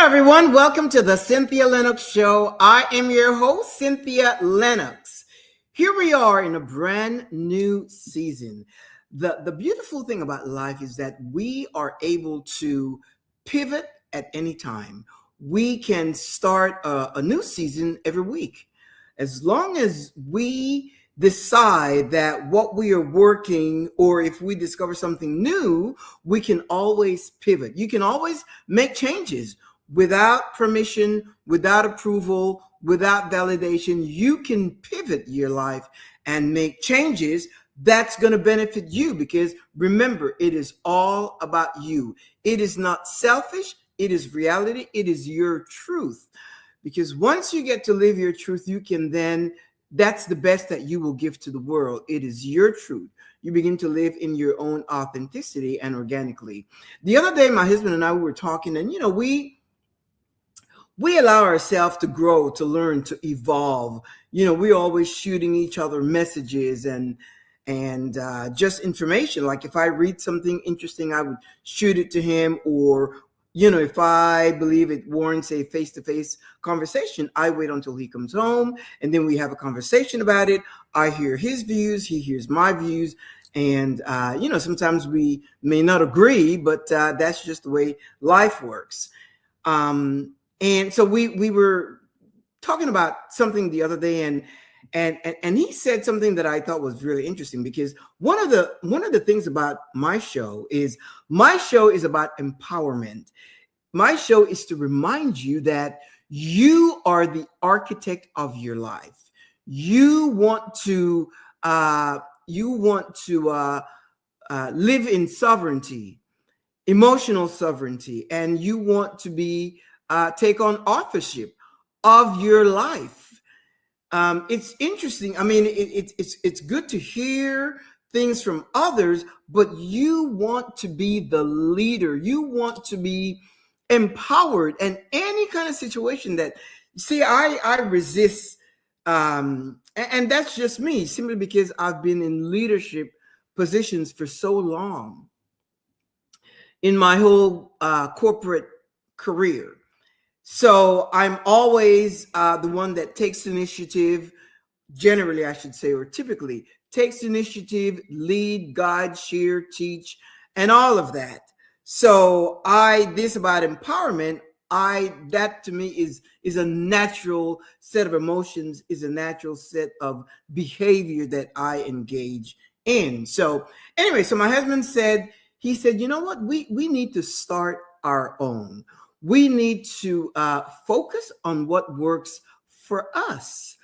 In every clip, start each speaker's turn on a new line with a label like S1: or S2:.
S1: everyone. Welcome to the Cynthia Linox Show. I am your host, Cynthia Linox. Here we are in a brand new season. The beautiful thing about life is that we are able to pivot at any time. We can start a new season every week. As long as we decide that what we are working, or if we discover something new, we can always pivot. You can always make changes without permission, without approval, without validation. You can pivot your life and make changes that's going to benefit you, because remember, it is all about you. It is not selfish. It is reality. It is your truth. Because once you get to live your truth, you can then, that's the best that you will give to the world. It is your truth. You begin to live in your own authenticity and organically. The other day, my husband and I were talking, and we allow ourselves to grow, to learn, to evolve. We're always shooting each other messages and just information. Like if I read something interesting, I would shoot it to him, or if I believe it warrants a face-to-face conversation, I wait until he comes home, and then we have a conversation about it. I hear his views, he hears my views, and sometimes we may not agree, but that's just the way life works. And so we were talking about something the other day, and he said something that I thought was really interesting, because one of the things about my show is about empowerment. My show is to remind you that you are the architect of your life. You want to live in sovereignty, emotional sovereignty, and you want to be take on authorship of your life. It's interesting. I mean, it's good to hear things from others, but you want to be the leader. You want to be empowered, and any kind of situation that, see, I resist, and that's just me, simply because I've been in leadership positions for so long in my whole corporate career. So I'm always the one that takes initiative, generally, I should say, or typically takes initiative, lead, guide, share, teach, and all of that. So this about empowerment, that to me is a natural set of emotions, is a natural set of behavior that I engage in. So anyway, so my husband said, you know what, we need to start our own. We need to focus on what works for us.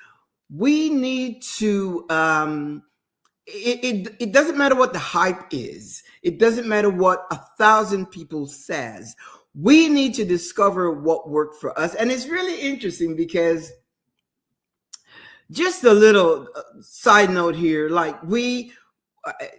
S1: We need to, it doesn't matter what the hype is. It doesn't matter what 1,000 people says. We need to discover what worked for us. And it's really interesting, because just a little side note here, like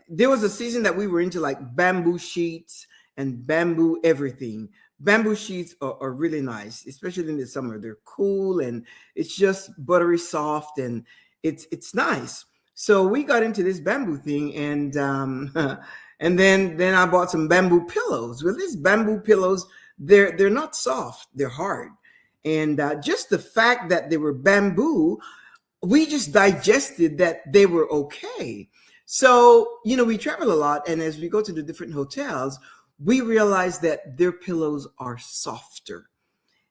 S1: there was a season that we were into like bamboo sheets and bamboo everything. Bamboo sheets are really nice, especially in the summer. They're cool, and it's just buttery soft, and it's nice. So we got into this bamboo thing, and and then I bought some bamboo pillows. Well, these bamboo pillows, they're not soft, they're hard, and just the fact that they were bamboo, we just digested that they were okay. So we travel a lot, and as we go to the different hotels, we realize that their pillows are softer.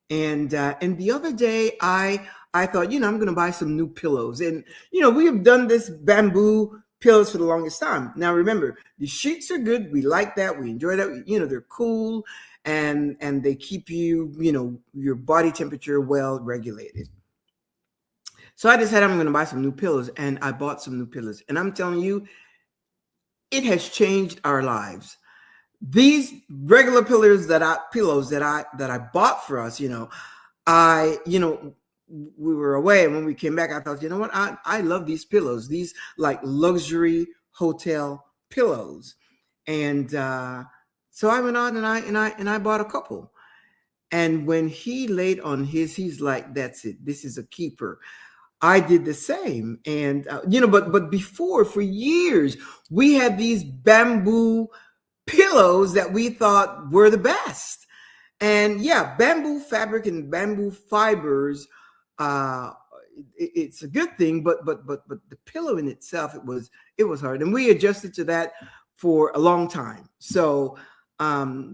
S1: And the other day, I thought, I'm going to buy some new pillows. And, we have done this bamboo pillows for the longest time. Now, remember, the sheets are good. We like that. We enjoy that. They're cool, and they keep you, your body temperature well regulated. So I decided I'm going to buy some new pillows, and I bought some new pillows. And I'm telling you, it has changed our lives. These regular pillows that I bought for us, we were away, and when we came back, I thought, what, I love these pillows, these like luxury hotel pillows. And so I went out and I bought a couple. And when he laid on he's like, that's it, this is a keeper. I did the same. And but before, for years, we had these bamboo pillows that we thought were the best. And yeah, bamboo fabric and bamboo fibers, uh, it's a good thing, but the pillow in itself, it was hard, and we adjusted to that for a long time. So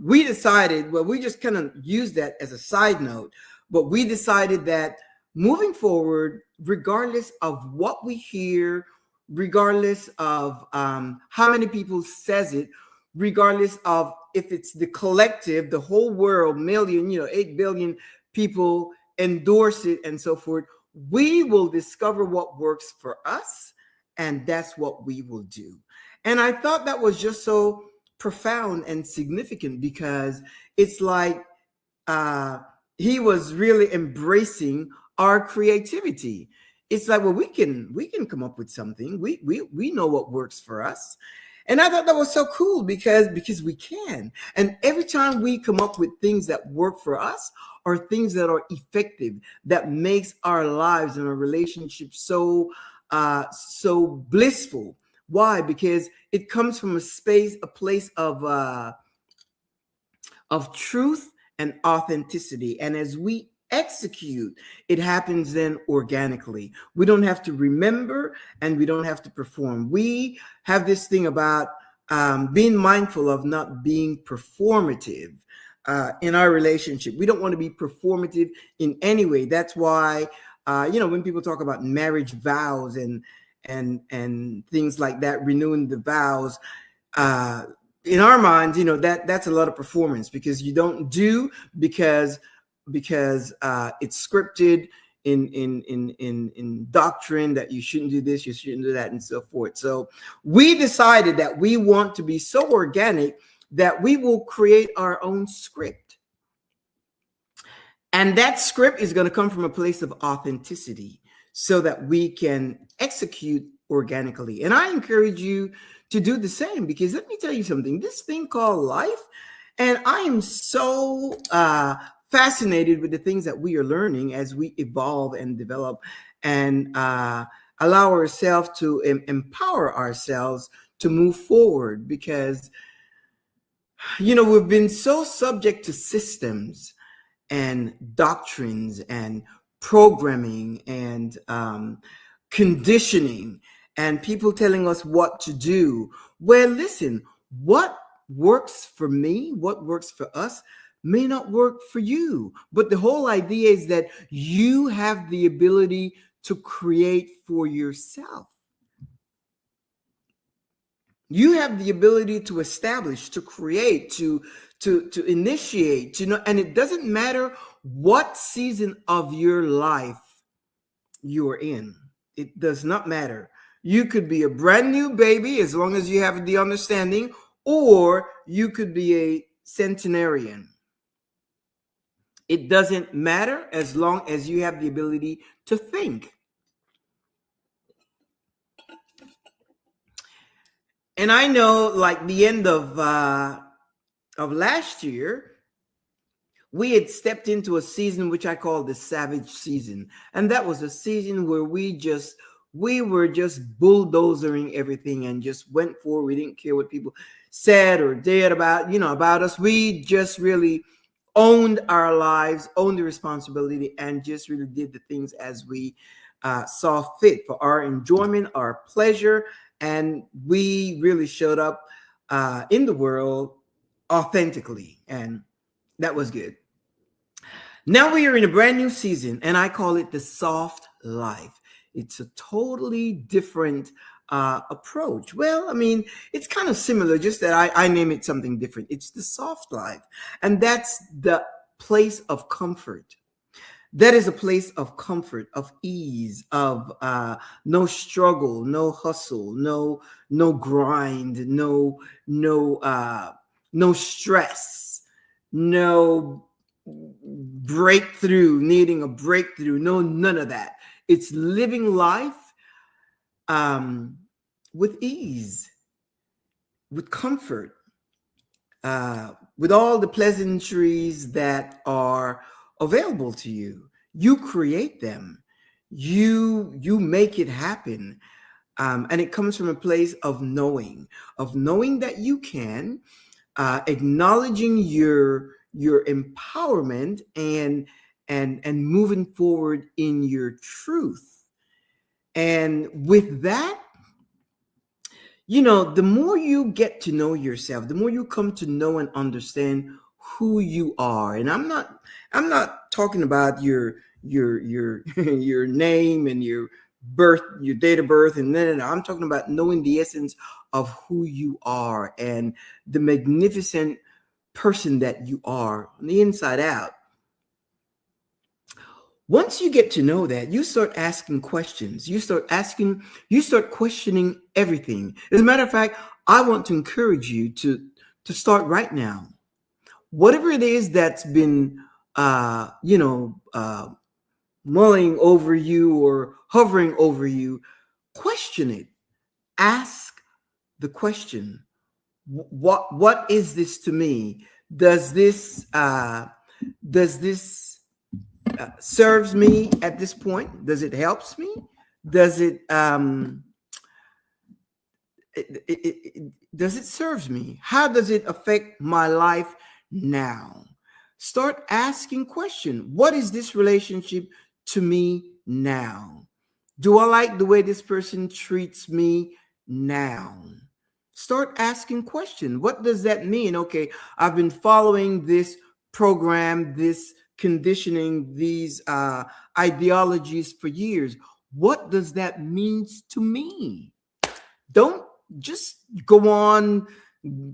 S1: we decided, well, we just kind of used that as a side note, but we decided that moving forward, regardless of what we hear, regardless of how many people says it, regardless of if it's the collective, the whole world, million, 8 billion people endorse it and so forth, we will discover what works for us, and that's what we will do. And I thought that was just so profound and significant, because it's like uh, he was really embracing our creativity. It's like, well, we can come up with something. We know what works for us. And I thought that was so cool, because we can. And every time we come up with things that work for us, or things that are effective, that makes our lives and our relationships so blissful. Why? Because it comes from a place of truth and authenticity. And as we execute, it happens then organically. We don't have to remember, and we don't have to perform. We have this thing about being mindful of not being performative in our relationship. We don't want to be performative in any way. That's why, when people talk about marriage vows and things like that, renewing the vows, in our minds, that's a lot of performance, because you don't do because it's scripted in doctrine that you shouldn't do this, you shouldn't do that, and so forth. So we decided that we want to be so organic that we will create our own script. And that script is going to come from a place of authenticity, so that we can execute organically. And I encourage you to do the same, because let me tell you something, this thing called life, and I am so fascinated with the things that we are learning as we evolve and develop, and allow ourselves to empower ourselves to move forward, because we've been so subject to systems and doctrines and programming and conditioning, and people telling us what to do. Well, listen, what works for me, what works for us, may not work for you. But the whole idea is that you have the ability to create for yourself. You have the ability to establish, to create, to initiate, and it doesn't matter what season of your life you're in. It does not matter. You could be a brand new baby, as long as you have the understanding, or you could be a centenarian. It doesn't matter, as long as you have the ability to think. And I know, like the end of last year, we had stepped into a season which I call the savage season. And that was a season where we were just bulldozering everything and just went for it. We didn't care what people said or did about us. We just really owned our lives, owned the responsibility, and just really did the things as we saw fit for our enjoyment, our pleasure. And we really showed up in the world authentically. And that was good. Now we are in a brand new season, and I call it the soft life. It's a totally different approach. Well, I mean, it's kind of similar, just that I name it something different. It's the soft life. And that's the place of comfort. That is a place of comfort, of ease, of no struggle, no hustle, no grind, no stress, no breakthrough, needing a breakthrough, none of that. It's living life with ease, with comfort, with all the pleasantries that are available to you. You create them. You make it happen. And it comes from a place of knowing that you can, acknowledging your your empowerment and moving forward in your truth. And with that, the more you get to know yourself, the more you come to know and understand who you are. And I'm not talking about your your name and your date of birth, and then I'm talking about knowing the essence of who you are and the magnificent person that you are on the inside out. Once you get to know that, you start asking questions. You start questioning everything. As a matter of fact, I want to encourage you to start right now. Whatever it is that's been mulling over you or hovering over you, question it. Ask the question. What is this to me? Does this serves me at this point? Does it helps me? Does does it serves me? How does it affect my life now? Start asking question. What is this relationship to me now? Do I like the way this person treats me now? Start asking question. What does that mean? Okay, I've been following this program, this conditioning, these ideologies for years. What does that mean to me? Don't just go on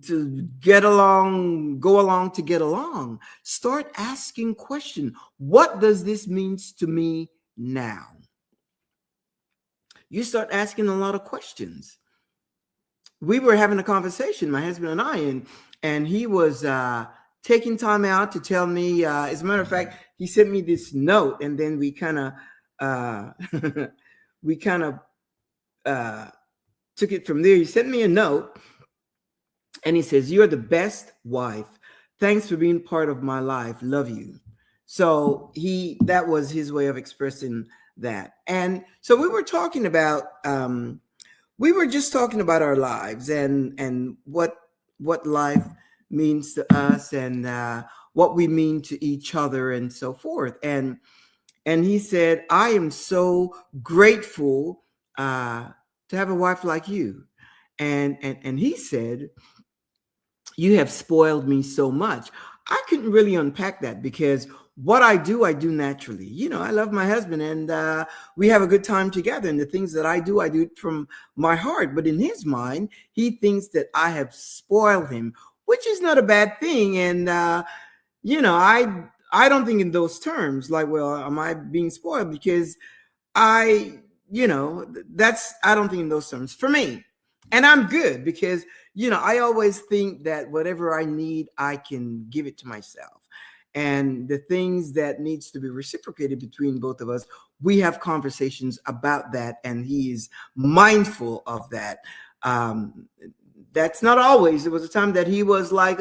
S1: to get along, go along to get along. Start asking question. What does this mean to me now? You start asking a lot of questions. We were having a conversation, my husband and I, and he was taking time out to tell me. As a matter of fact, he sent me this note, and then we kind of we kind of took it from there. He sent me a note, and he says, "You're the best wife. Thanks for being part of my life. Love you." So that was his way of expressing that. And so we were talking about. We were just talking about our lives and what life means to us and what we mean to each other and so forth. And he said, "I am so grateful to have a wife like you." And he said, "You have spoiled me so much." I couldn't really unpack that because what I do naturally. I love my husband and we have a good time together. And the things that I do it from my heart. But in his mind, he thinks that I have spoiled him, which is not a bad thing. And, I don't think in those terms, like, well, am I being spoiled? Because I, I don't think in those terms for me. And I'm good because, I always think that whatever I need, I can give it to myself. And the things that needs to be reciprocated between both of us, we have conversations about that. And he is mindful of that. That's not always. There was a time that he was like,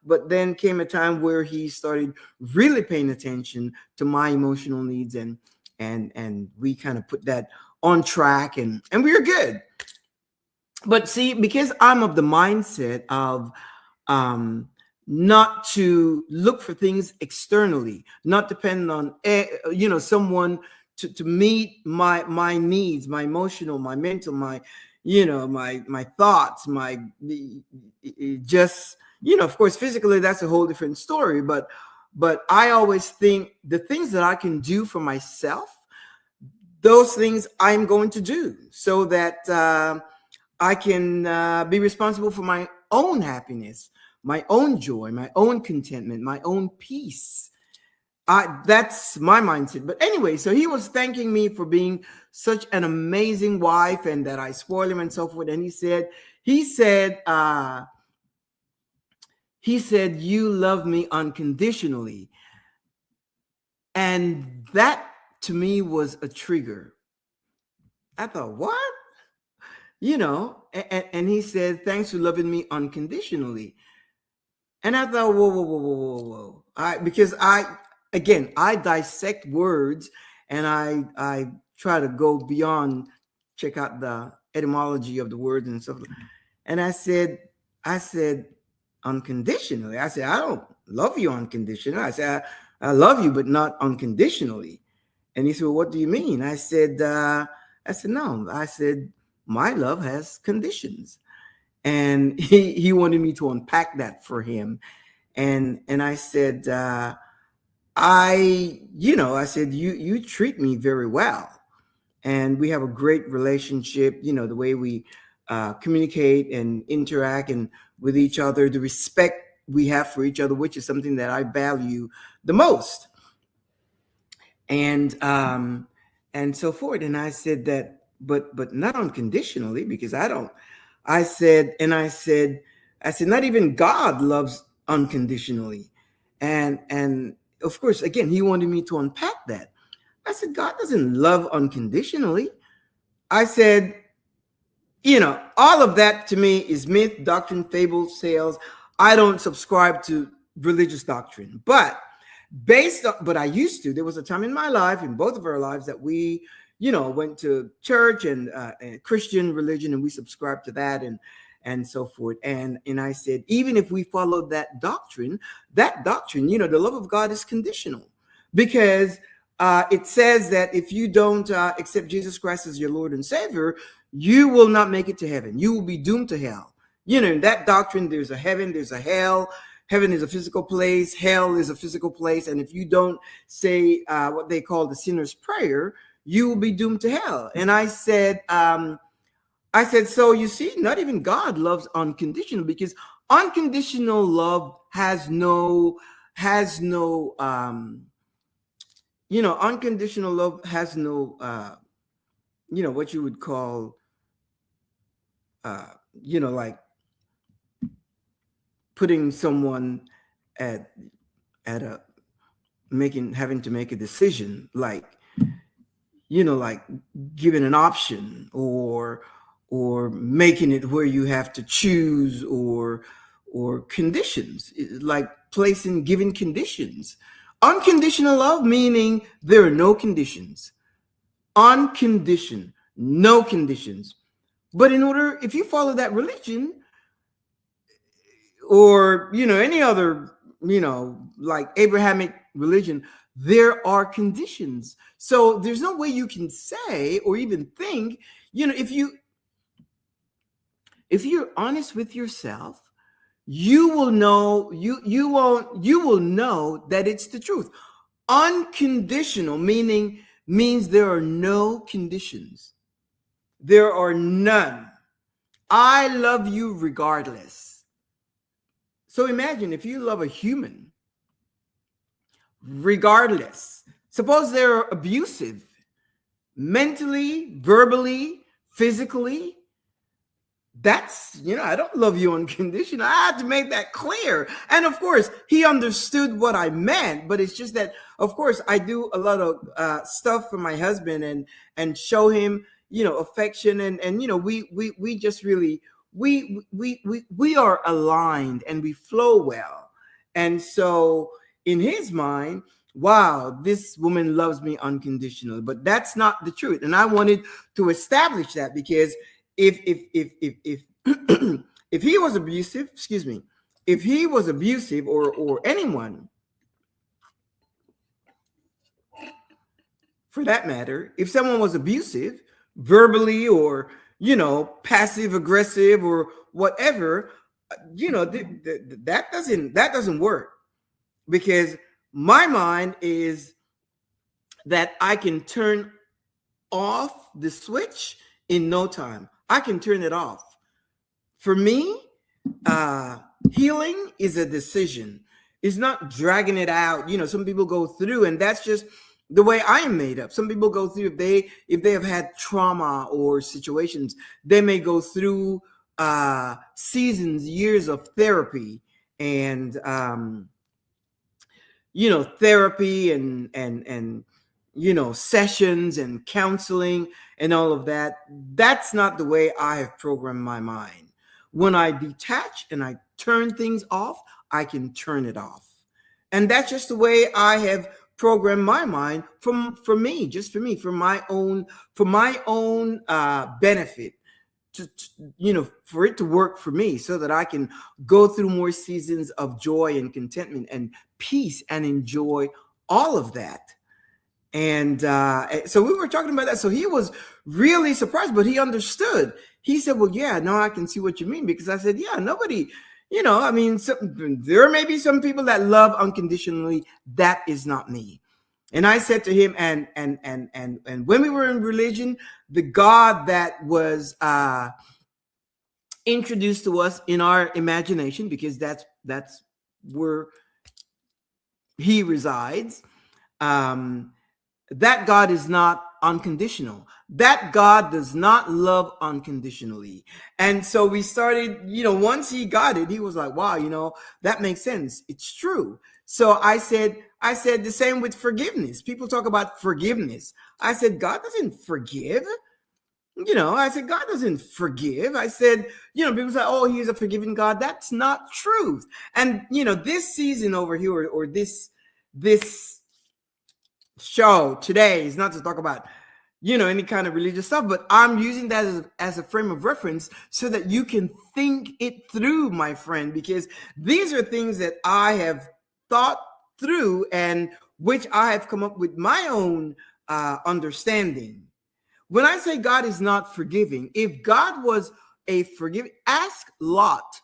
S1: but then came a time where he started really paying attention to my emotional needs and we kind of put that on track and we were good. But see, because I'm of the mindset of not to look for things externally, not depend on someone to meet my needs, my emotional, my mental, my my thoughts, my just of course physically that's a whole different story, but I always think the things that I can do for myself, those things I'm going to do so that I can be responsible for my own happiness, my own joy, my own contentment, my own peace. That's my mindset. But anyway, so he was thanking me for being such an amazing wife and that I spoil him and so forth. And he said, "You love me unconditionally." And that to me was a trigger. I thought, what? And he said, "Thanks for loving me unconditionally." And I thought, whoa. Because I dissect words and I try to go beyond, check out the etymology of the words and stuff. And I said, unconditionally. I said, I don't love you unconditionally. I said, I love you, but not unconditionally. And he said, well, what do you mean? I said, no. I said, my love has conditions. And he wanted me to unpack that for him. And I said, I said, you treat me very well. And we have a great relationship, the way we communicate and interact and with each other, the respect we have for each other, which is something that I value the most. And so forth. And I said that, but not unconditionally, because I don't. I said, not even God loves unconditionally. And of course, again, he wanted me to unpack that. I said, God doesn't love unconditionally. I said, all of that to me is myth, doctrine, fable, sales. I don't subscribe to religious doctrine, but but I used to. There was a time in my life, in both of our lives, that we, went to church and Christian religion, and we subscribed to that and so forth. And I said, even if we follow that doctrine, the love of God is conditional, because it says that if you don't accept Jesus Christ as your Lord and Savior, you will not make it to heaven. You will be doomed to hell. In that doctrine, there's a heaven, there's a hell. Heaven is a physical place. Hell is a physical place. And if you don't say what they call the sinner's prayer, you will be doomed to hell. And I said, so you see, not even God loves unconditional, because unconditional love has no, unconditional love has no, what you would call, like putting someone at a having to make a decision, like giving an option, or making it where you have to choose, or conditions, like giving conditions. Unconditional love, meaning there are no conditions. Unconditioned, no conditions. But if you follow that religion, or any other, like Abrahamic religion, there are conditions. So there's no way you can say or even think, if you're honest with yourself, you will know, you will know that it's the truth. Unconditional means there are no conditions. There are none. I love you regardless. So imagine if you love a human, regardless. Suppose they're abusive, mentally, verbally, physically. That's, I don't love you unconditional. I had to make that clear. And of course, he understood what I meant, but it's just that, of course, I do a lot of stuff for my husband and show him, affection. And we just really, we are aligned and we flow well. And so in his mind, wow, this woman loves me unconditionally, but that's not the truth. And I wanted to establish that, because if if he was abusive, if he was abusive, or anyone for that matter, if someone was abusive verbally, or passive aggressive, or whatever, that doesn't work, because my mind is that I can turn off the switch in no time. I can turn it off. For me, healing is a decision. It's not dragging it out. Some people go through, and that's just the way I am made up. Some people go through, if they have had trauma or situations, they may go through seasons, years of therapy, and therapy and sessions and counseling and all of that. That's not the way I have programmed my mind. When I detach and I turn things off, I can turn it off. And that's just the way I have programmed my mind for my own benefit, for it to work for me, so that I can go through more seasons of joy and contentment and peace and enjoy all of that. And so we were talking about that. So he was really surprised, but he understood. He said, well, yeah, no, I can see what you mean. Because I said, yeah, nobody, I mean, there may be some people that love unconditionally. That is not me. And I said to him, and when we were in religion, the God that was introduced to us in our imagination, because that's where he resides, that God is not unconditional. That God does not love unconditionally. And so we started, once he got it, he was like, wow, that makes sense. It's true. So I said the same with forgiveness. People talk about forgiveness. I said, God doesn't forgive. I said, God doesn't forgive. I said, people say, oh, he's a forgiving God. That's not truth. And, this season over here, or this show today is not to talk about, any kind of religious stuff, but I'm using that as a frame of reference so that you can think it through, my friend, because these are things that I have thought through and which I have come up with my own understanding. When I say God is not forgiving, if God was a forgiving, ask Lot.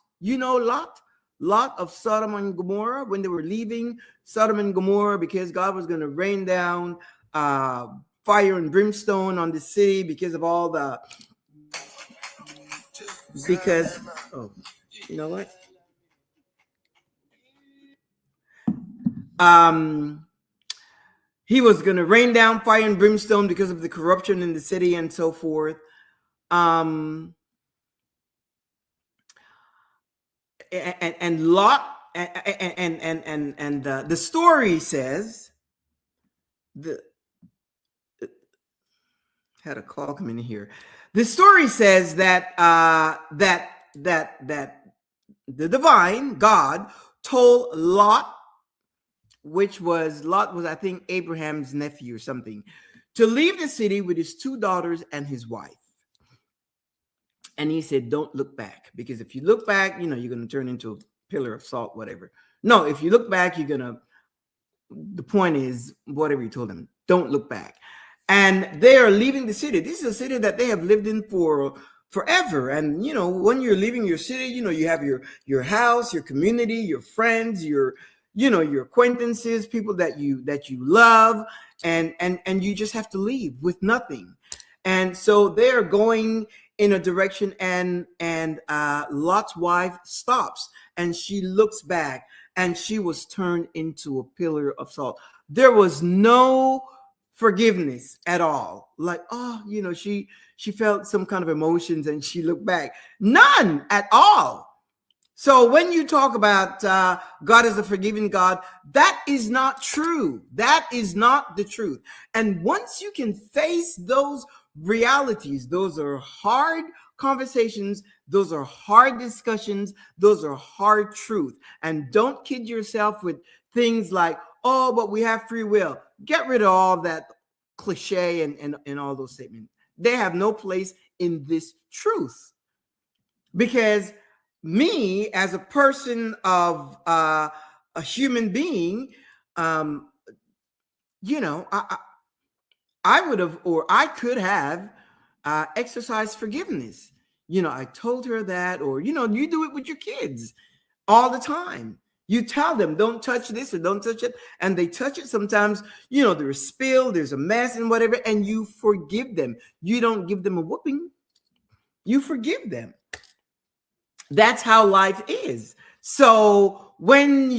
S1: Lot of Sodom and Gomorrah, when they were leaving Sodom and Gomorrah because God was going to rain down fire and brimstone on the city because of all the, you know what? He was going to rain down fire and brimstone because of the corruption in the city and so forth. And Lot, and the story says, had a call come in here. The story says that that the divine God told Lot, Lot was I think Abraham's nephew or something, to leave the city with his 2 daughters and his wife. And he said, don't look back, because if you look back, you're going to turn into a pillar of salt, whatever. No, if you look back, the point is, whatever you told them, don't look back. And they are leaving the city. This is a city that they have lived in for forever. And, when you're leaving your city, you have your house, your community, your friends, your acquaintances, people that you love, and you just have to leave with nothing. And so they're going in a direction, and Lot's wife stops and she looks back, and she was turned into a pillar of salt. There was no forgiveness at all. Like, she felt some kind of emotions and she looked back. None at all. So when you talk about God is a forgiving God, that is not true. That is not the truth. And once you can face those realities, those are hard conversations, those are hard discussions, those are hard truth. And don't kid yourself with things like, oh, but we have free will. Get rid of all that cliche and all those statements. They have no place in this truth. Because me, as a person of a human being, I would have, or I could have exercised forgiveness. I told her that, or, you do it with your kids all the time. You tell them, don't touch this or don't touch it. And they touch it. Sometimes, there's a spill, there's a mess and whatever, and you forgive them. You don't give them a whooping. You forgive them. That's how life is. So when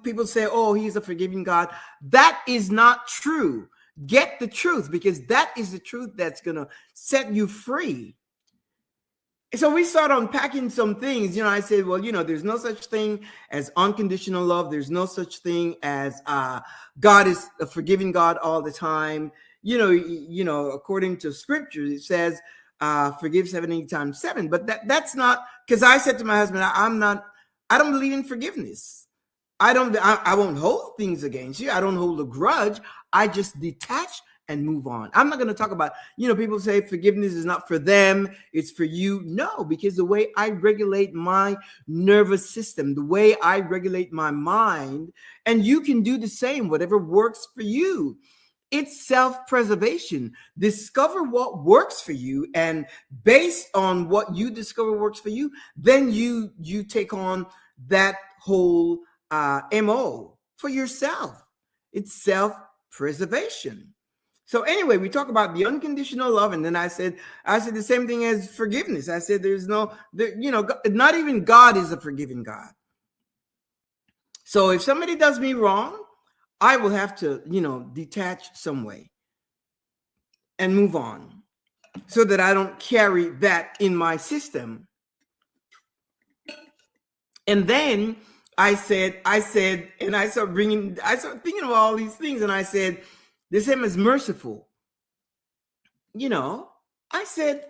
S1: people say, oh, he's a forgiving God, that is not true. Get the truth, because that is the truth that's going to set you free. So we started unpacking some things. I said, well, there's no such thing as unconditional love. There's no such thing as God is a forgiving God all the time. According to scripture, it says, forgive 70 times 7. But that's not, because I said to my husband, I don't believe in forgiveness. I won't hold things against you. I don't hold a grudge. I just detach and move on. I'm not going to talk about, people say forgiveness is not for them, it's for you. No, because the way I regulate my nervous system, the way I regulate my mind, and you can do the same, whatever works for you. It's self-preservation. Discover what works for you, and based on what you discover works for you, then you take on that whole MO for yourself. It's self-preservation. So anyway, we talk about the unconditional love, and then I said the same thing as forgiveness. I said not even God is a forgiving God. So if somebody does me wrong, I will have to, detach some way and move on so that I don't carry that in my system. And then I said, and I started thinking of all these things, and I said, the same as merciful. I said,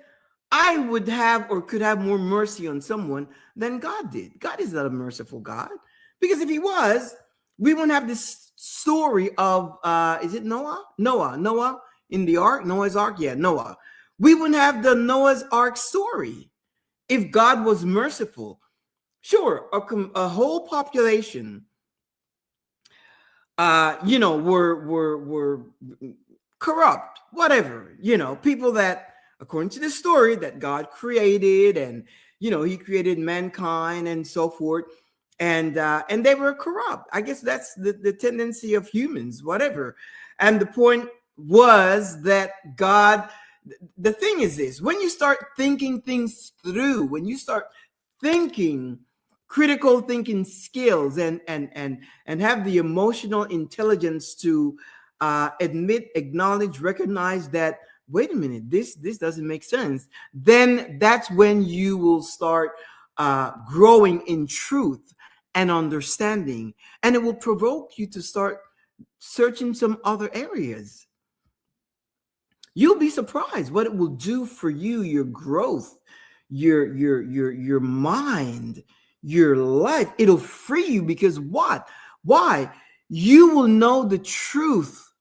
S1: I would have or could have more mercy on someone than God did. God is not a merciful God, because if he was, we wouldn't have this story of, is it Noah? Noah in the ark, Noah's ark. Yeah, Noah. We wouldn't have the Noah's ark story if God was merciful. Sure, a whole population, were corrupt, whatever, people that, according to the story, that God created, and, he created mankind and so forth. And they were corrupt. I guess that's the tendency of humans, whatever. And the point was that God, the thing is this: when you start thinking things through, when you start thinking critical thinking skills, and have the emotional intelligence to admit, acknowledge, recognize that, wait a minute, this doesn't make sense, then that's when you will start growing in truth and understanding, and it will provoke you to start searching some other areas. You'll be surprised what it will do for you, your growth, your mind, your life. It'll free you, because what? Why? You will know the truth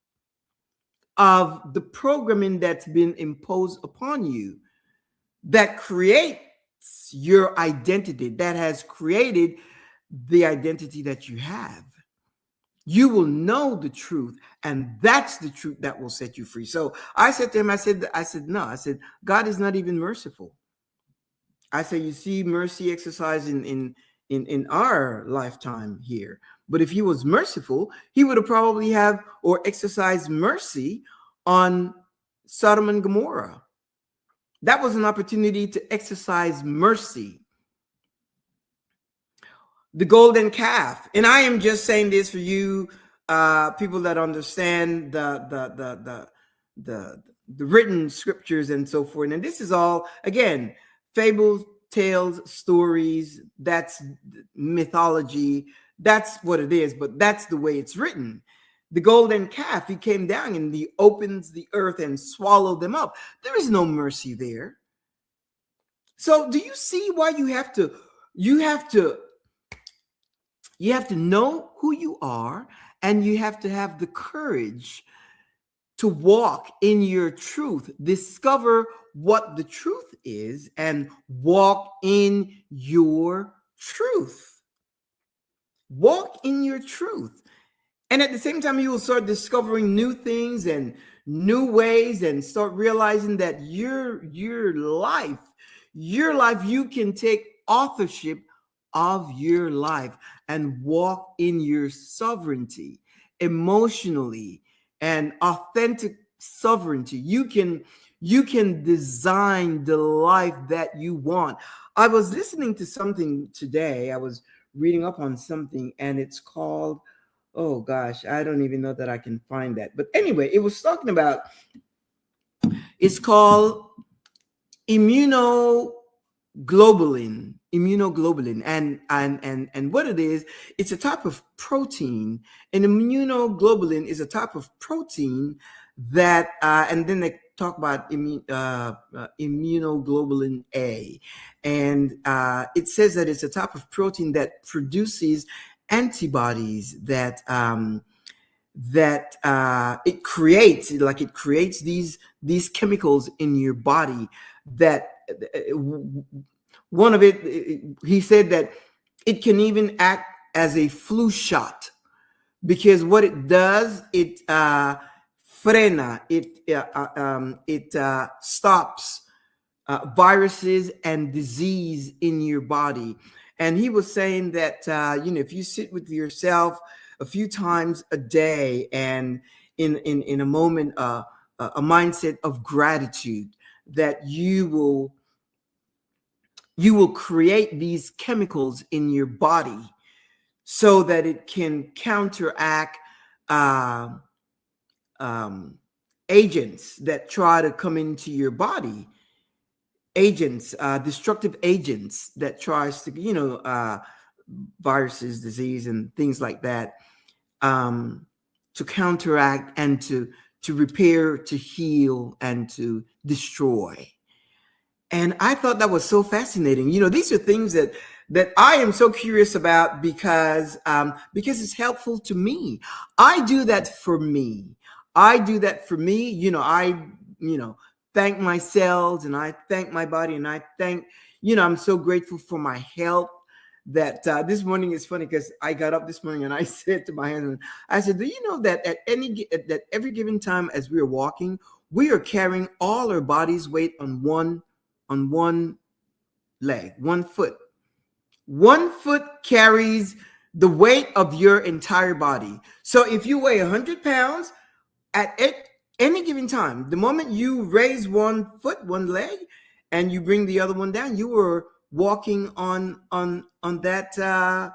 S1: of the programming that's been imposed upon you, that creates your identity, that has created the identity that you have. You will know the truth, and that's the truth that will set you free. So I said to him, I said, no, I said, God is not even merciful. I say, you see mercy exercised in our lifetime here. But if he was merciful, he would have probably have or exercised mercy on Sodom and Gomorrah. That was an opportunity to exercise mercy. The golden calf. And I am just saying this for you, people that understand the written scriptures and so forth. And this is all, again, fables, tales, stories. That's mythology. That's what it is, but that's the way it's written. The golden calf, he came down and he opens the earth and swallowed them up. There is no mercy there. So do you see why you have to know who you are, and you have to have the courage to walk in your truth, discover what the truth is, and walk in your truth. Walk in your truth. And at the same time, you will start discovering new things and new ways, and start realizing that your life, you can take authorship of your life and walk in your sovereignty, emotionally and authentic sovereignty. You can design the life that you want. I was listening to something today. I was reading up on something, and it's called, oh gosh, I don't even know that I can find that. But anyway, it was talking about, it's called immunoglobulin, and what it is, it's a type of protein. And immunoglobulin is a type of protein that and then they talk about immunoglobulin A, and it says that it's a type of protein that produces antibodies that that it creates, these chemicals in your body that one of it, he said that it can even act as a flu shot, because what it does, it frena, it stops viruses and disease in your body. And he was saying that if you sit with yourself a few times a day, and in a moment, a mindset of gratitude, that you will create these chemicals in your body so that it can counteract uh, um, agents that try to come into your body, destructive agents that tries to, viruses, disease, and things like that, to counteract and to repair, to heal, and to destroy. And I thought that was so fascinating. These are things that I am so curious about, because it's helpful to me. I do that for me. I do that for me. I thank my cells, and I thank my body, and I thank, I'm so grateful for my health. That this morning is funny, because I got up this morning and I said to my husband, I said, do you know that at every given time as we are walking, we are carrying all our body's weight on one leg, 1 foot. 1 foot carries the weight of your entire body. So if you weigh 100 pounds at any given time, the moment you raise 1 foot, 1 leg, and you bring the other one down, you were walking on that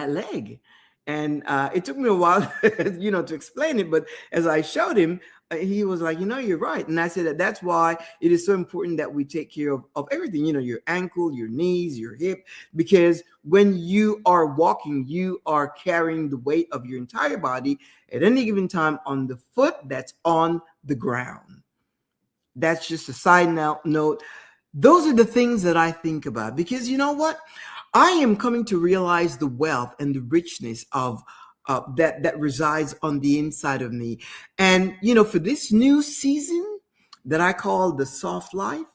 S1: leg. And it took me a while, to explain it. But as I showed him, he was like, you're right. And I said that's why it is so important that we take care of everything, your ankle, your knees, your hip, because when you are walking, you are carrying the weight of your entire body at any given time on the foot that's on the ground. That's just a side note. Those are the things that I think about, because you know what? I am coming to realize the wealth and the richness of that resides on the inside of me. And, for this new season that I call the soft life,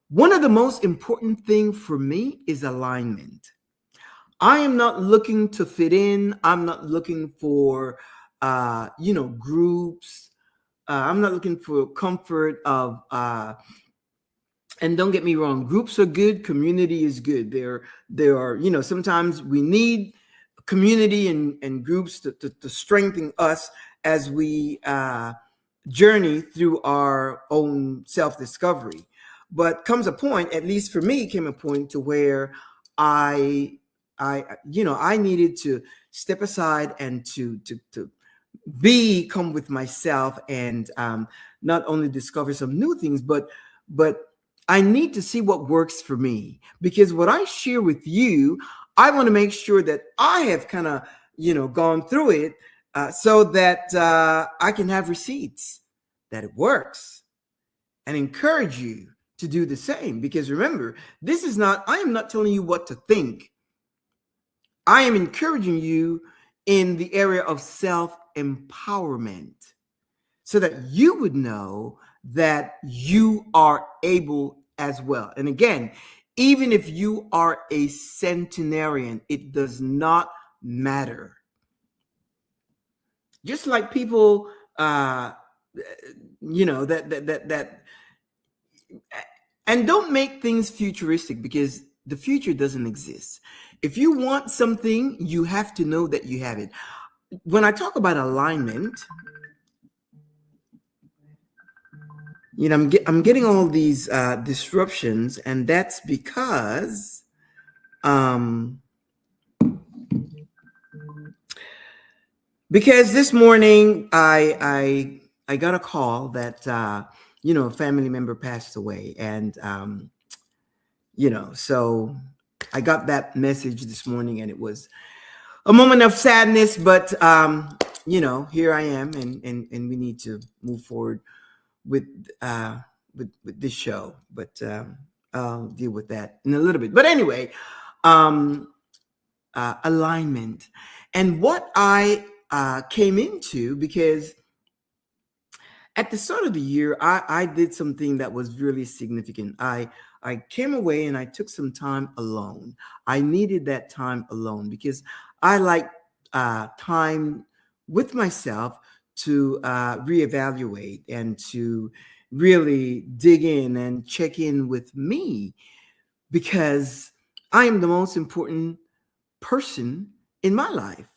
S1: one of the most important things for me is alignment. I am not looking to fit in. I'm not looking for, groups. I'm not looking for comfort of, and don't get me wrong, groups are good, community is good. There are, sometimes we need community and groups to strengthen us as we journey through our own self-discovery. But comes a point, at least for me, came a point to where I needed to step aside and to come with myself, and not only discover some new things, but I need to see what works for me, because what I share with you, I want to make sure that I have kind of, gone through it, so that I can have receipts that it works, and encourage you to do the same. Because remember, I am not telling you what to think. I am encouraging you in the area of self-empowerment, so that you would know that you are able as well. And again, even if you are a centenarian, it does not matter. Just like people, that, and don't make things futuristic, because the future doesn't exist. If you want something, you have to know that you have it. When I talk about alignment, I'm getting all these disruptions, and that's because this morning I got a call that a family member passed away, and so I got that message this morning, and it was a moment of sadness, but here I am, and we need to move forward with this show, but I'll deal with that in a little bit. But anyway, alignment, And what I came into, because at the start of the year, I did something that was really significant. I came away and I took some time alone. I needed that time alone because I like time with myself to reevaluate and to really dig in and check in with me, because I am the most important person in my life.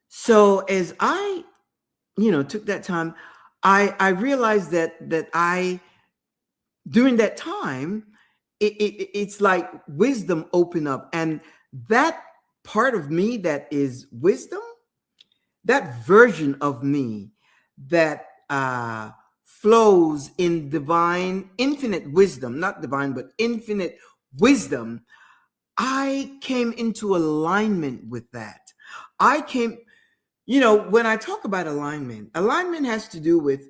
S1: So as I, took that time, I realized that I, during that time, it's like wisdom open up, and that part of me that is wisdom, that version of me that flows in divine, infinite wisdom, not divine, but infinite wisdom. I came into alignment with that. I came, when I talk about alignment has to do with,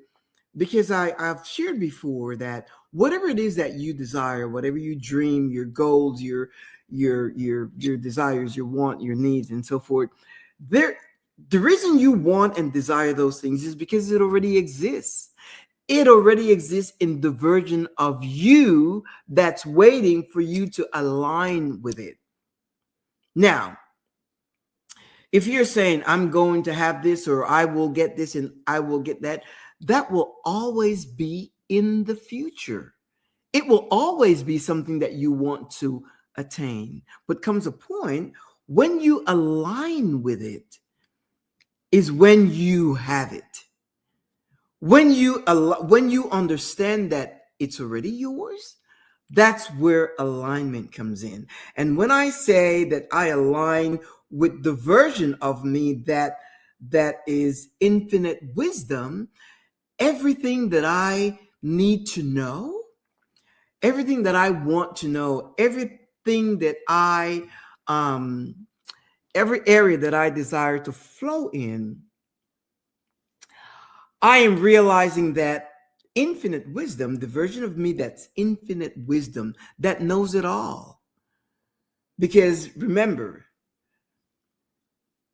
S1: because I've shared before that whatever it is that you desire, whatever you dream, your goals, your desires, your want, your needs, and so forth, there, the reason you want and desire those things is because it already exists. It already exists in the version of you that's waiting for you to align with it. Now, if you're saying, I'm going to have this, or I will get this and I will get that, that will always be in the future. It will always be something that you want to attain. But comes a point when you align with it, is when you have it. When you understand that it's already yours, that's where alignment comes in. And when I say that I align with the version of me that is infinite wisdom, everything that I need to know, everything that I want to know, everything that every area that I desire to flow in, I am realizing that infinite wisdom, the version of me that's infinite wisdom, that knows it all. Because remember,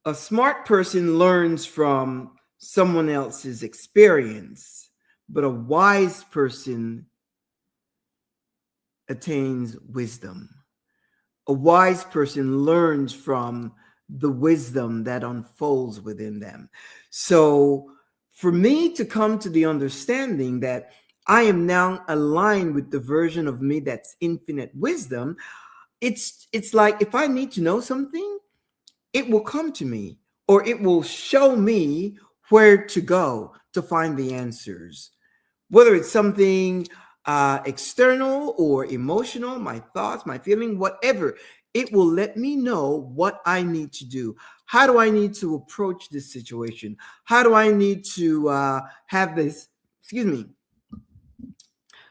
S1: a smart person learns from someone else's experience, but a wise person attains wisdom. A wise person learns from the wisdom that unfolds within them. So for me to come to the understanding that I am now aligned with the version of me that's infinite wisdom, it's like if I need to know something, it will come to me, or it will show me where to go to find the answers. Whether it's something external or emotional, my thoughts, my feeling, whatever, it will let me know what I need to do. How do I need to approach this situation? How do I need to have this, excuse me,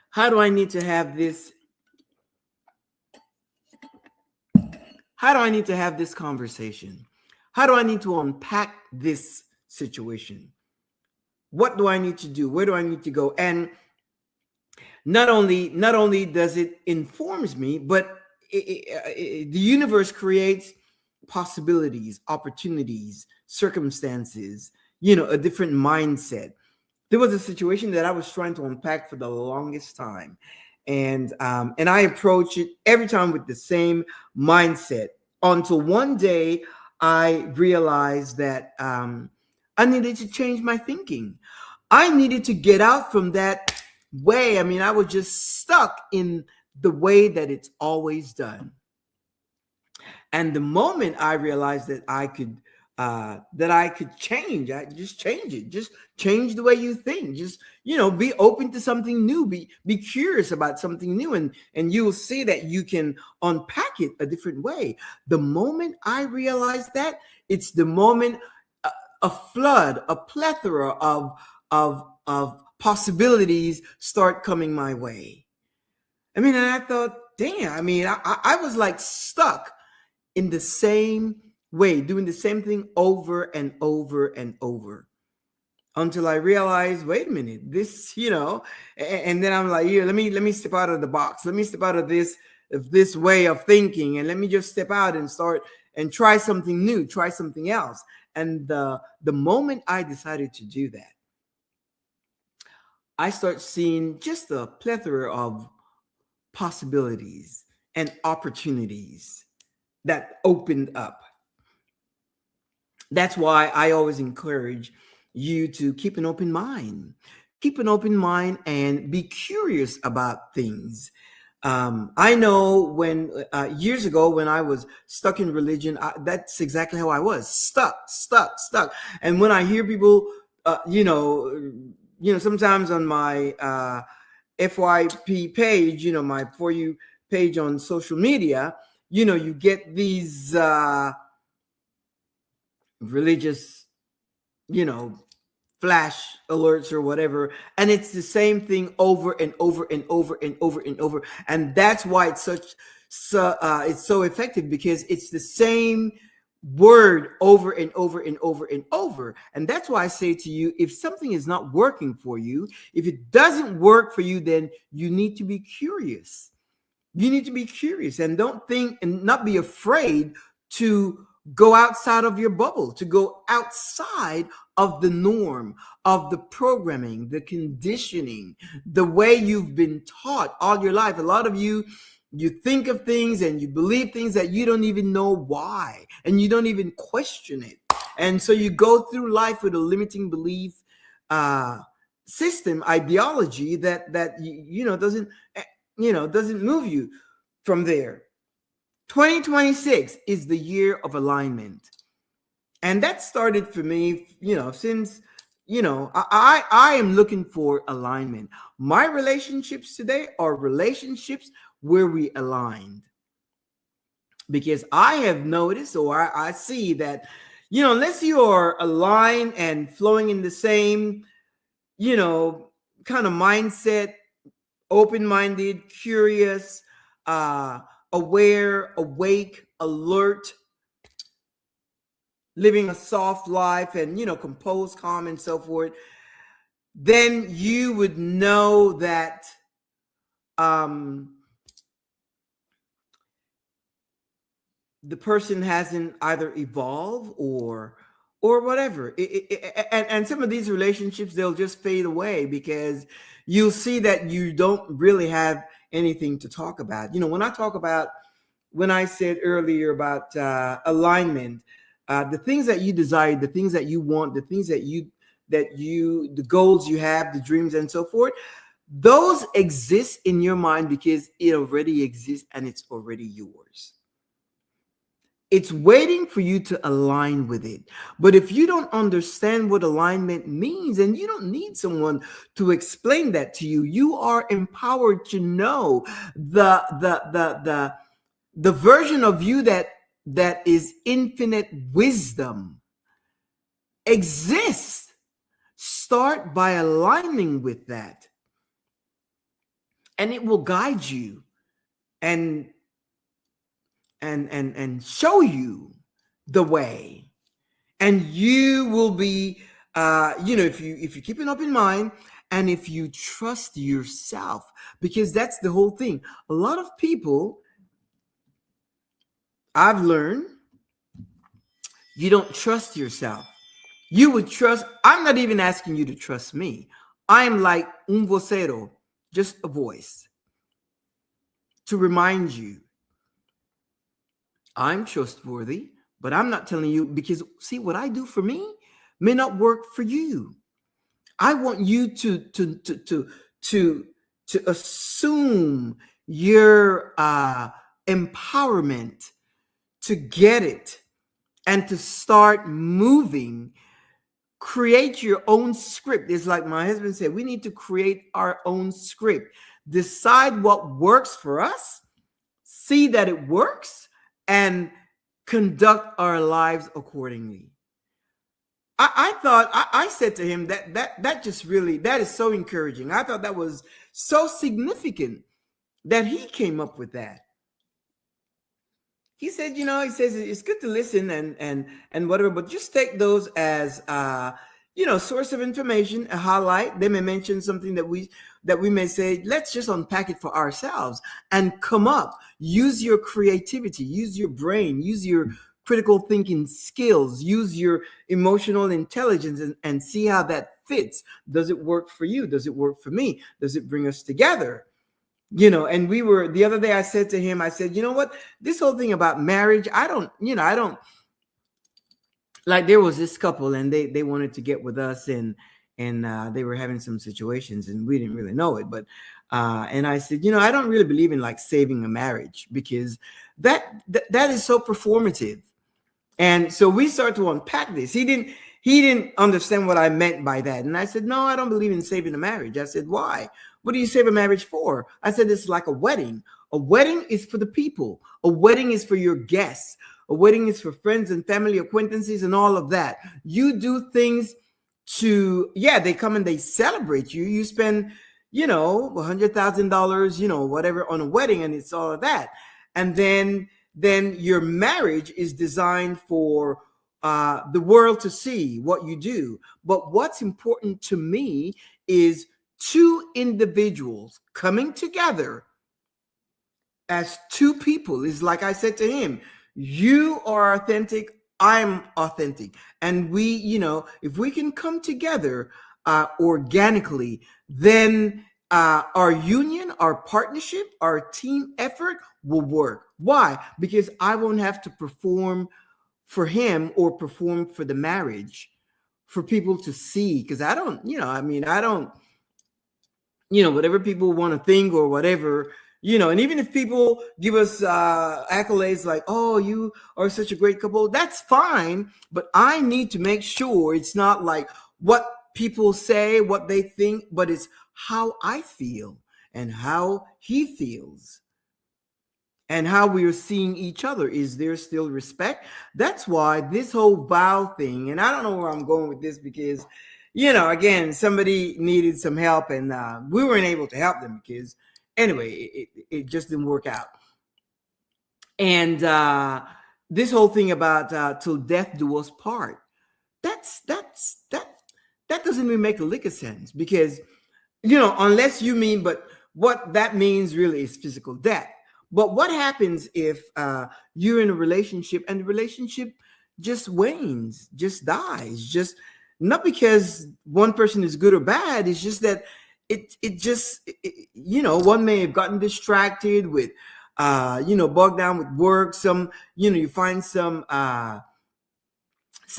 S1: how do I need to have this, how do I need to have this conversation? How do I need to unpack this situation? What do I need to do? Where do I need to go? And not only does it informs me, but the universe creates possibilities, opportunities, circumstances, a different mindset. There was a situation that I was trying to unpack for the longest time, and I approach it every time with the same mindset, until one day I realized that I needed to change my thinking. I needed to get out from that way. I mean, I was just stuck in the way that it's always done. And the moment I realized that I could change, I just change it. Just change the way you think. Just, be open to something new. Be curious about something new, and you will see that you can unpack it a different way. The moment I realized that, it's the moment a flood, a plethora of possibilities start coming my way. I mean, and I thought, damn, I mean, I was like stuck in the same way, doing the same thing over and over and over, until I realized, wait a minute, this, and then I'm like, here, let me step out of the box. Let me step out of this way of thinking, and let me just step out and start and try something new, try something else. And the moment I decided to do that, I start seeing just a plethora of possibilities and opportunities that opened up. That's why I always encourage you to keep an open mind. Keep an open mind and be curious about things. I know when years ago when I was stuck in religion, that's exactly how I was, stuck. And when I hear people, sometimes on my FYP page, my For You page on social media, you get these religious, you know, flash alerts or whatever, and it's the same thing over and over and over and over and over. And that's why it's it's so effective, because it's the same word over and over and over and over. And that's why I say to you, if something is not working for you, if it doesn't work for you, then you need to be curious. You need to be curious, and don't think and not be afraid to go outside of your bubble, to go outside of the norm, of the programming, the conditioning, the way you've been taught all your life. A lot of you think of things and you believe things that you don't even know why, and you don't even question it. And so you go through life with a limiting belief system, ideology that doesn't move you from there. 2026 is the year of alignment. And that started for me, since, I am looking for alignment. My relationships today are relationships where we aligned. Because I have noticed, or I see that, unless you are aligned and flowing in the same, kind of mindset, open-minded, curious, aware, awake, alert, living a soft life, and composed, calm, and so forth, then you would know that the person hasn't either evolved or whatever. And some of these relationships, they'll just fade away, because you'll see that you don't really have anything to talk about. When I said earlier about alignment, the things that you desire, the things that you want, the things the goals you have, the dreams and so forth, those exist in your mind because it already exists and it's already yours. It's waiting for you to align with it. But if you don't understand what alignment means, and you don't need someone to explain that to you, you are empowered to know the version of you that is infinite wisdom exists. Start by aligning with that, and it will guide you and show you the way. And you will be if you keep an open mind, and if you trust yourself, because that's the whole thing. A lot of people, I've learned, you don't trust yourself. You would trust, I'm not even asking you to trust me. I am like un vocero, just a voice to remind you I'm trustworthy, but I'm not telling you, because see, what I do for me may not work for you. I want you to assume your empowerment to get it and to start moving. Create your own script. It's like my husband said, we need to create our own script. Decide what works for us, see that it works, and conduct our lives accordingly. I said to him that just really, that is so encouraging. I thought that was so significant that he came up with that. He said, he says it's good to listen and whatever, but just take those as source of information, a highlight. They may mention something that we may say, let's just unpack it for ourselves and come up. Use your creativity, use your brain, use your critical thinking skills, use your emotional intelligence, and see how that fits. Does it work for you? Does it work for me? Does it bring us together? And we were, the other day I said to him, I said, you know what, this whole thing about marriage, I don't, like, there was this couple, and they wanted to get with us, and they were having some situations, and we didn't really know it, but and I said, I don't really believe in like saving a marriage, because that is so performative. And so we started to unpack this. He didn't understand what I meant by that. And I said, no, I don't believe in saving a marriage. I said, why? What do you save a marriage for? I said, it's like a wedding. A wedding is for the people. A wedding is for your guests. A wedding is for friends and family, acquaintances, and all of that. You do things to, yeah, they come and they celebrate you. You spend, $100,000, whatever, on a wedding, and it's all of that. And then your marriage is designed for the world to see what you do. But what's important to me is two individuals coming together as two people. Is like I said to him, you are authentic, I'm authentic. And we, if we can come together organically, then our union, our partnership, our team effort will work. Why? Because I won't have to perform for him or perform for the marriage for people to see. Because I don't, I don't, whatever people want to think or whatever, and even if people give us accolades like, oh, you are such a great couple, that's fine. But I need to make sure it's not like what people say, what they think, but it's how I feel and how he feels and how we are seeing each other. Is there still respect? That's why this whole vow thing, and I don't know where I'm going with this, because again, somebody needed some help, and we weren't able to help them because anyway, it just didn't work out. And this whole thing about till death do us part, that doesn't even make a lick of sense, because unless you mean, but what that means really is physical death. But what happens if you're in a relationship and the relationship just wanes, just dies, just not because one person is good or bad. It's just that one may have gotten distracted with, bogged down with work. Some, you find some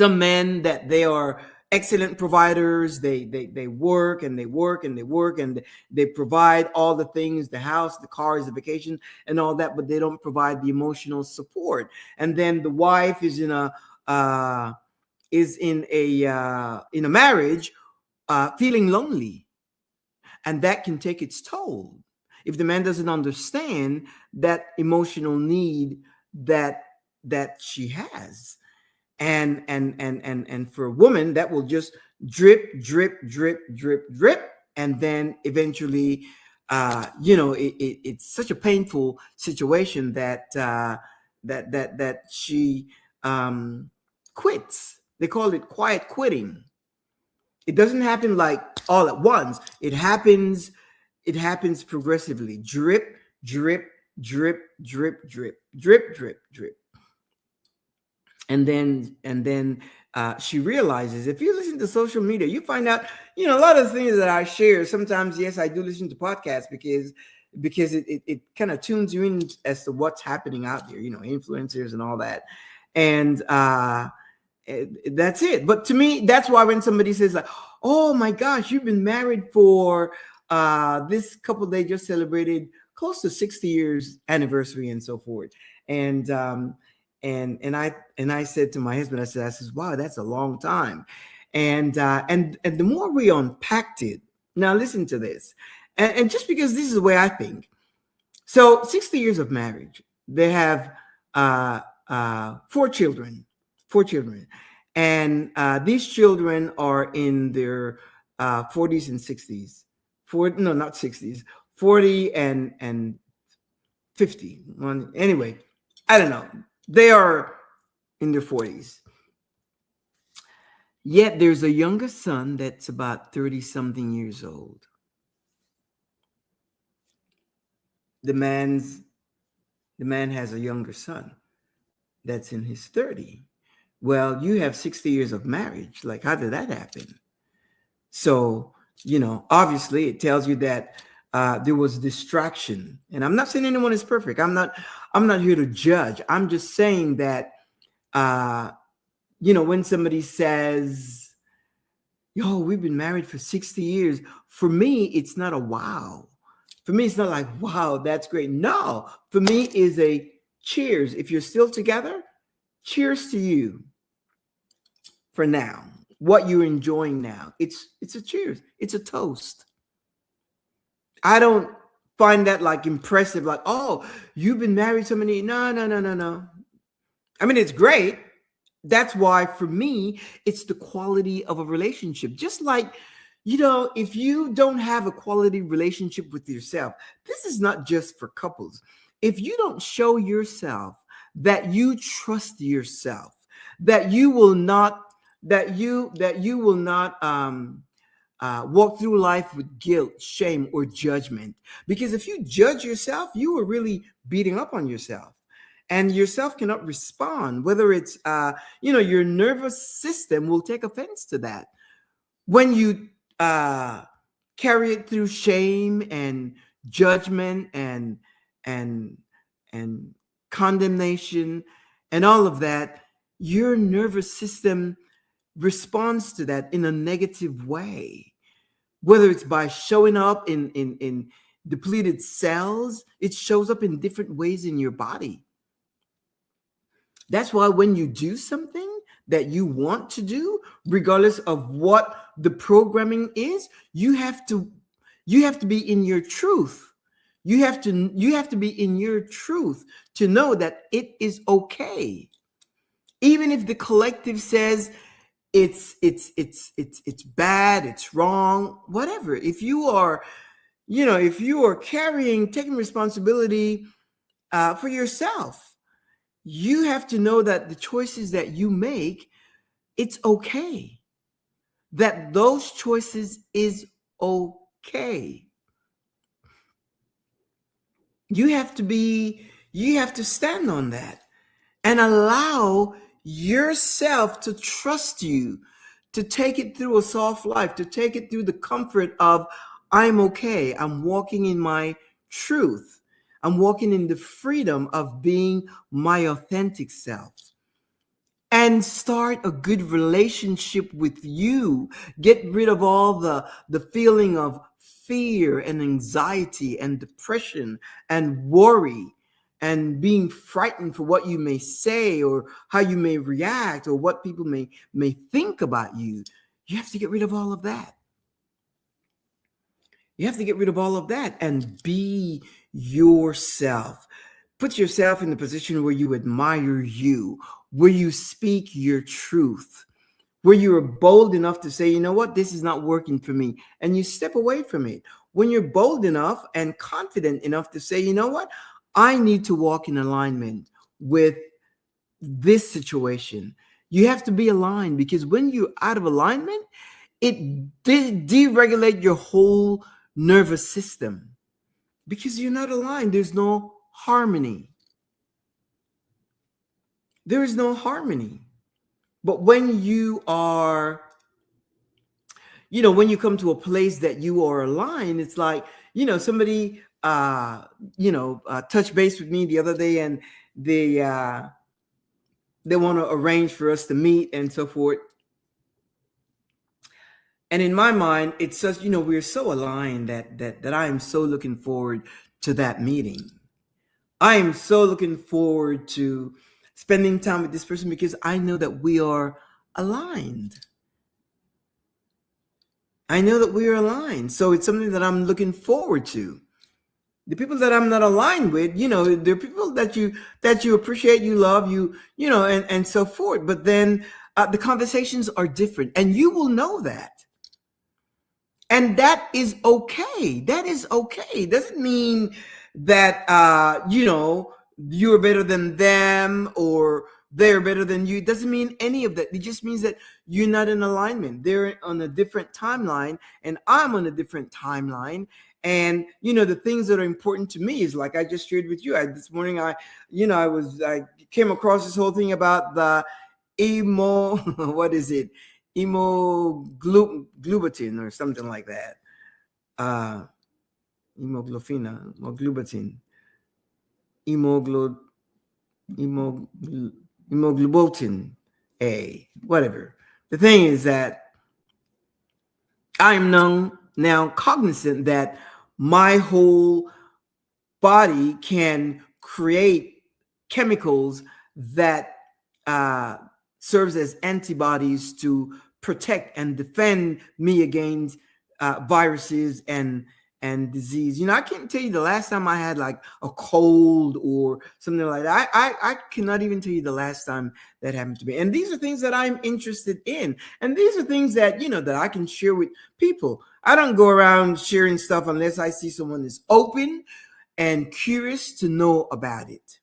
S1: men that they are excellent providers. They work and they work and they work and they provide all the things, the house, the cars, the vacation, and all that, but they don't provide the emotional support. And then the wife is in a marriage feeling lonely, and that can take its toll if the man doesn't understand that emotional need that she has. And for a woman, that will just drip, drip, drip, drip, drip, and then eventually it's such a painful situation that she quits. They call it quiet quitting. It doesn't happen like all at once. It happens progressively. Drip, drip, drip, drip, drip, drip, drip, drip. And then she realizes, if you listen to social media, you find out, a lot of the things that I share. Sometimes, yes, I do listen to podcasts because it kind of tunes you in as to what's happening out there, influencers and all that. And that's it. But to me, that's why when somebody says like, oh my gosh, you've been married for this couple, they just celebrated close to 60 years anniversary and so forth. And I said to my husband, I said, wow, that's a long time. And the more we unpacked it, now listen to this. And just because this is the way I think. So 60 years of marriage, they have 4 children. And these children are in their 40s and 60s. No, not 60s, 40 and 50. Anyway, I don't know. They are in their 40s. Yet there's a younger son that's about 30 something years old. The man has a younger son. that's in his 30. Well, you have 60 years of marriage. Like, how did that happen? So, obviously it tells you that there was distraction. And I'm not saying anyone is perfect. I'm not here to judge. I'm just saying that, when somebody says, yo, we've been married for 60 years, for me, it's not a wow. For me, it's not like, wow, that's great. No, for me is a cheers. If you're still together, cheers to you for now. What you're enjoying now. It's a cheers. It's a toast. I don't find that like impressive, like, oh, you've been married so many. No, no, no, no, no. I mean, it's great. That's why for me, it's the quality of a relationship. Just like, if you don't have a quality relationship with yourself, this is not just for couples. If you don't show yourself that you trust yourself, that you will not, walk through life with guilt, shame, or judgment. Because if you judge yourself, you are really beating up on yourself. And yourself cannot respond, whether it's, your nervous system will take offense to that. When you carry it through shame and judgment and condemnation and all of that, your nervous system responds to that in a negative way. Whether it's by showing up in depleted cells, it shows up in different ways in your body. That's why when you do something that you want to do, regardless of what the programming is, you have to be in your truth. You have to be in your truth to know that it is okay. Even if the collective says it's bad, it's wrong, whatever. If you are taking responsibility for yourself, you have to know that the choices that you make, it's okay. That those choices is okay. You have to stand on that and allow yourself to trust you, to take it through a soft life, to take it through the comfort of, I'm okay. I'm walking in my truth. I'm walking in the freedom of being my authentic self. And start a good relationship with you. Get rid of all the feeling of fear and anxiety and depression and worry and being frightened for what you may say or how you may react or what people may think about you. You have to get rid of all of that. You have to get rid of all of that and be yourself. Put yourself in the position where you admire you, where you speak your truth, where you are bold enough to say, you know what, this is not working for me. And you step away from it. When you're bold enough and confident enough to say, you know what, I need to walk in alignment with this situation. You have to be aligned, because when you're out of alignment, it deregulate your whole nervous system, because you're not aligned. There's no harmony. There is no harmony. But when you are, when you come to a place that you are aligned, it's like, somebody, touched base with me the other day, and they want to arrange for us to meet and so forth. And in my mind, it's such, we're so aligned that I am so looking forward to that meeting. I am so looking forward to spending time with this person, because I know that we are aligned. I know that we are aligned. So it's something that I'm looking forward to. The people that I'm not aligned with, they're people that you appreciate, you love, and so forth. But then the conversations are different, and you will know that. And that is okay. That is okay. It doesn't mean that, you're better than them or they're better than you. It doesn't mean any of that. It just means that you're not in alignment. They're on a different timeline and I'm on a different timeline. And, the things that are important to me is like I just shared with you. This morning, I came across this whole thing about the emo, what is it? Hemoglobin or something like that. Uh, hemoglobin, hemoglo, hemo, hemoglobin A, whatever. The thing is that I'm now cognizant that my whole body can create chemicals that uh, serves as antibodies to protect and defend me against viruses and disease. I can't tell you the last time I had like a cold or something like that. I cannot even tell you the last time that happened to me. And these are things that I'm interested in. And these are things that, that I can share with people. I don't go around sharing stuff unless I see someone that's open and curious to know about it.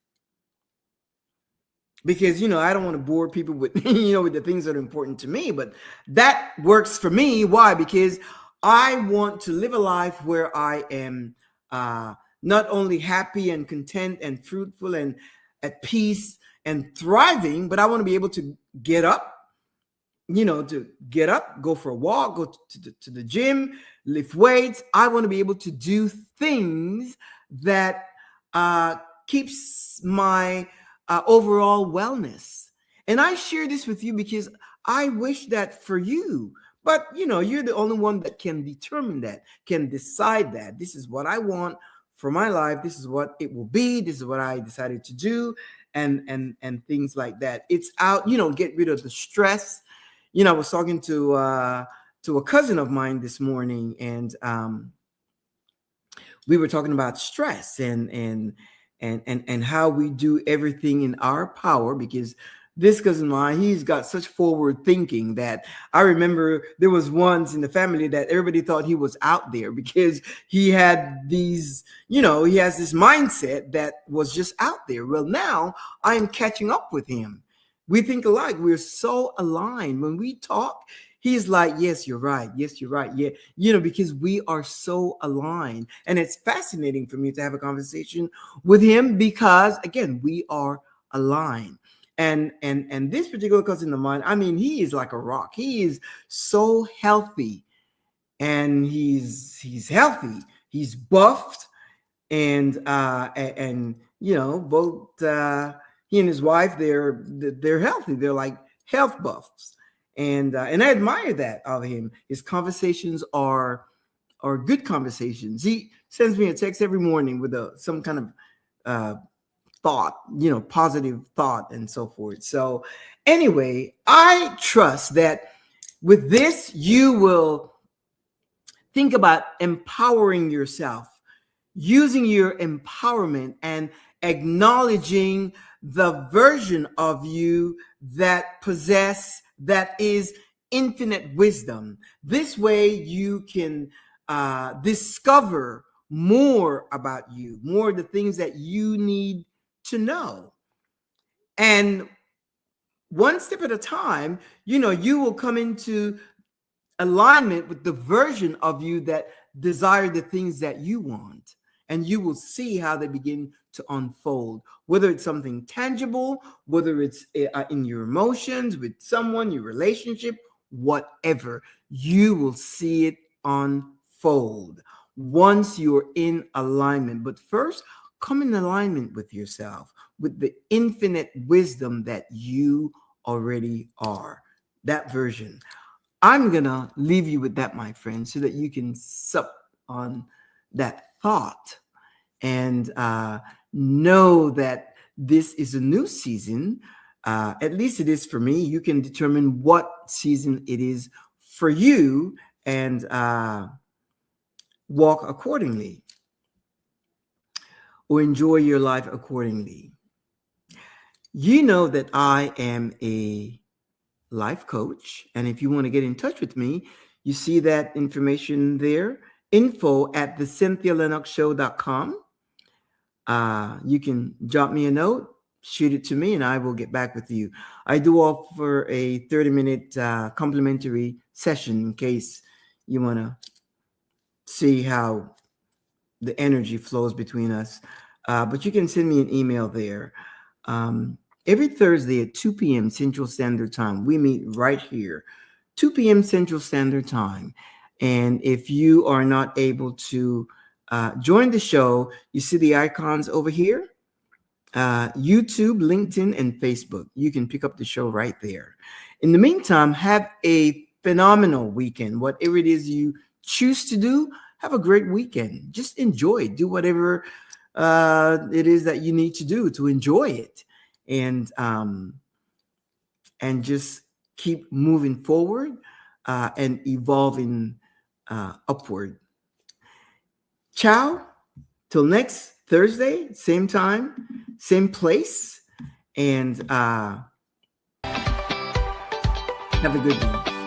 S1: Because, I don't want to bore people with, with the things that are important to me, but that works for me. Why? Because I want to live a life where I am not only happy and content and fruitful and at peace and thriving, but I want to be able to get up, go for a walk, go to the gym, lift weights. I want to be able to do things that keeps my overall wellness. And I share this with you because I wish that for you. But, you're the only one that can determine that, can decide that. This is what I want for my life. This is what it will be. This is what I decided to do, and things like that. It's out, get rid of the stress. I was talking to a cousin of mine this morning, and we were talking about stress and how we do everything in our power, because this cousin of mine, he's got such forward thinking that I remember there was once in the family that everybody thought he was out there because he had these, he has this mindset that was just out there. Well, now I am catching up with him. We think alike. We're so aligned. When we talk, he's like, yes, you're right. Yes, you're right. Yeah. Because we are so aligned. And it's fascinating for me to have a conversation with him because, again, we are aligned. And this particular cousin of mine, I mean, he is like a rock. He is so healthy, and he's healthy. He's buffed, and both he and his wife, they're healthy. They're like health buffs, and I admire that of him. His conversations are good conversations. He sends me a text every morning with some kind of thought, positive thought, and so forth. So anyway, I trust that with this, you will think about empowering yourself, using your empowerment and acknowledging the version of you that is infinite wisdom. This way you can discover more about you, more of the things that you need to know. And one step at a time, you will come into alignment with the version of you that desire the things that you want. And you will see how they begin to unfold, whether it's something tangible, whether it's in your emotions, with someone, your relationship, whatever, you will see it unfold once you're in alignment. But first, come in alignment with yourself, with the infinite wisdom that you already are, that version. I'm going to leave you with that, my friend, so that you can sup on that thought and know that this is a new season. At least it is for me. You can determine what season it is for you and walk accordingly or enjoy your life accordingly. You know that I am a life coach. And if you want to get in touch with me, you see that information there, info@the CynthiaLinoxShow.com. You can drop me a note, shoot it to me, and I will get back with you. I do offer a 30-minute complimentary session in case you want to see how the energy flows between us. But you can send me an email there. Every Thursday at 2 p.m. Central Standard Time, we meet right here, 2 p.m. Central Standard Time. And if you are not able to join the show, you see the icons over here, YouTube, LinkedIn, and Facebook. You can pick up the show right there. In the meantime, have a phenomenal weekend. Whatever it is you choose to do, have a great weekend. Just enjoy it. Do whatever it is that you need to do to enjoy it, and just keep moving forward and evolving upward. Ciao. Till next Thursday, same time, same place, and have a good one.